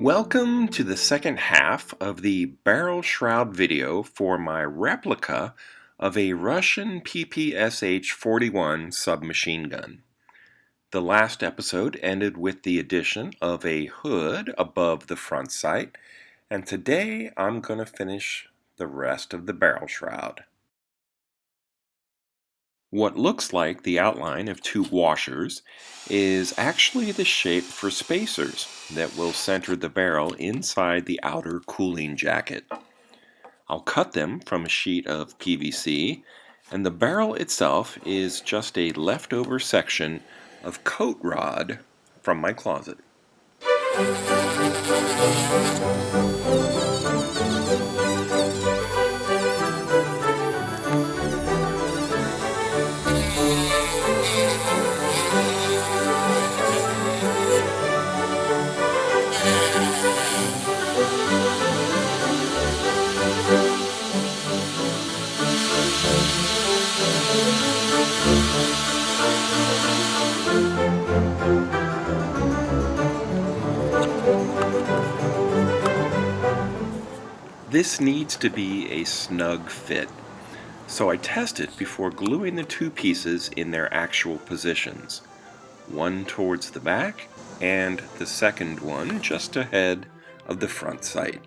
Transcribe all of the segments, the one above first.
Welcome to the second half of the barrel shroud video for my replica of a Russian PPSh-41 submachine gun. The last episode ended with the addition of a hood above the front sight, and today I'm going to finish the rest of the barrel shroud. What looks like the outline of two washers is actually the shape for spacers that will center the barrel inside the outer cooling jacket. I'll cut them from a sheet of PVC, and the barrel itself is just a leftover section of coat rod from my closet. This needs to be a snug fit, so I test it before gluing the two pieces in their actual positions, one towards the back and the second one just ahead of the front sight.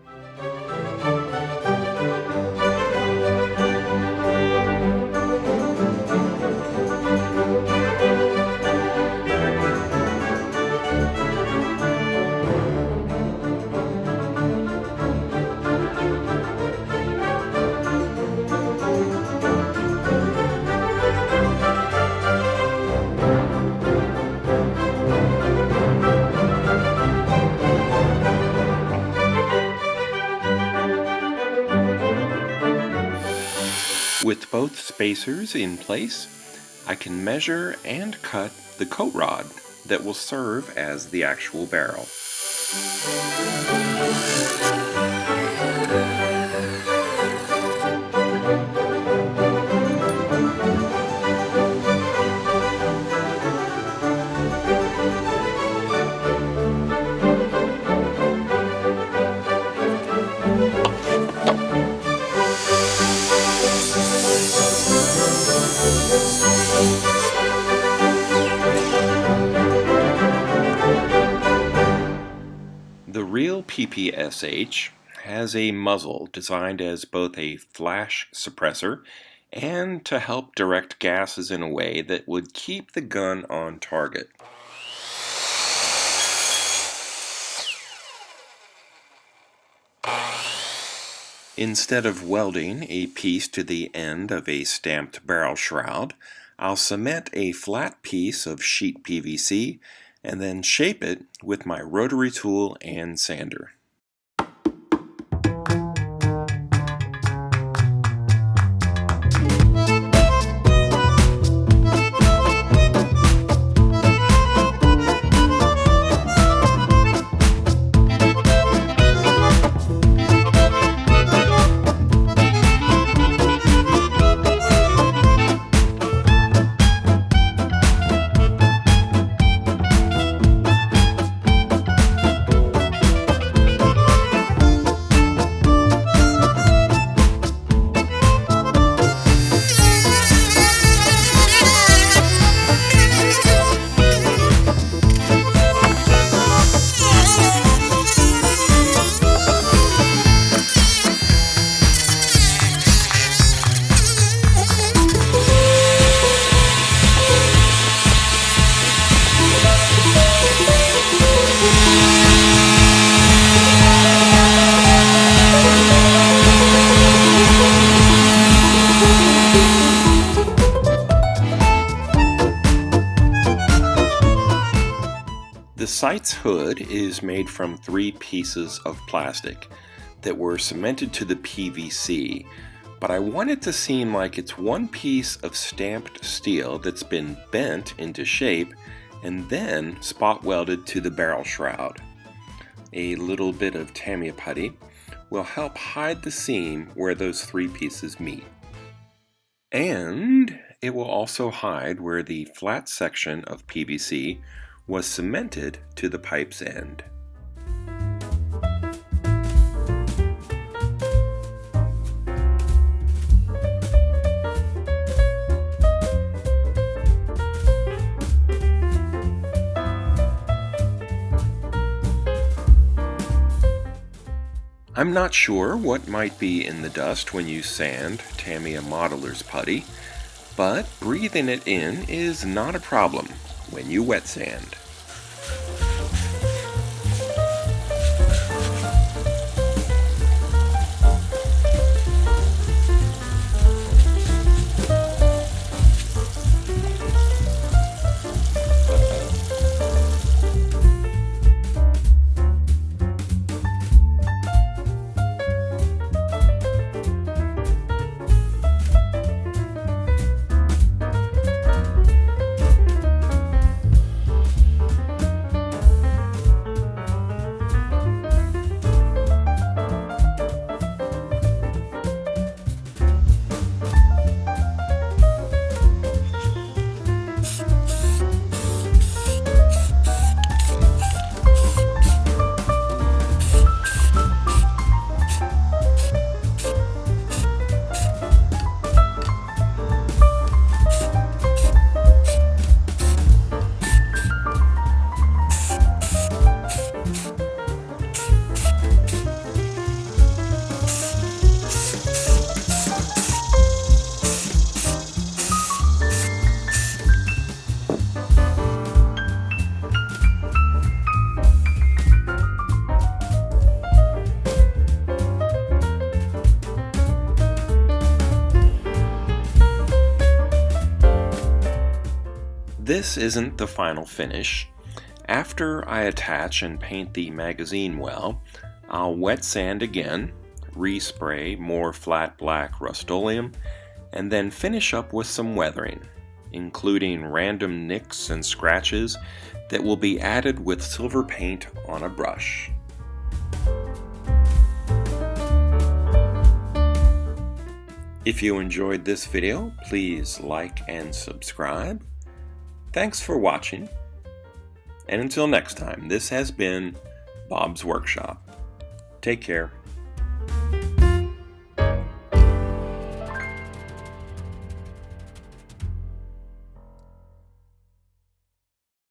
With both spacers in place, I can measure and cut the coat rod that will serve as the actual barrel. The real PPSh has a muzzle designed as both a flash suppressor and to help direct gases in a way that would keep the gun on target. Instead of welding a piece to the end of a stamped barrel shroud, I'll cement a flat piece of sheet PVC and then shape it with my rotary tool and sander. The sight's hood is made from 3 pieces of plastic that were cemented to the PVC, but I want it to seem like it's one piece of stamped steel that's been bent into shape and then spot welded to the barrel shroud. A little bit of Tamiya putty will help hide the seam where those 3 pieces meet. And it will also hide where the flat section of PVC was cemented to the pipe's end. I'm not sure what might be in the dust when you sand Tamiya Modeler's putty, but breathing it in is not a problem when you wet sand. This isn't the final finish. After I attach and paint the magazine well, I'll wet sand again, respray more flat black Rust-Oleum, and then finish up with some weathering, including random nicks and scratches that will be added with silver paint on a brush. If you enjoyed this video, please like and subscribe. Thanks for watching, and until next time, this has been Bob's Workshop. Take care.